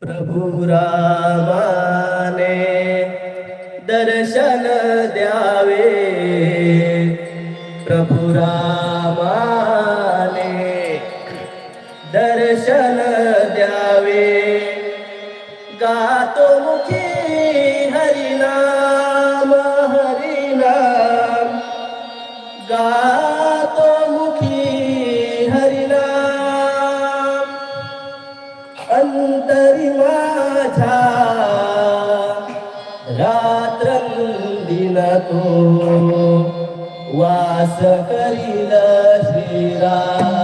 प्रभु रामाने दर्शन द्यावे, प्रभु रामाने दर्शन द्यावे। गातो मुखी हरिनाम हरिनाम, गातो मुखी हरिनाम। अंतरी माझ्या रात्रंदिन तो वास करील श्रीराम।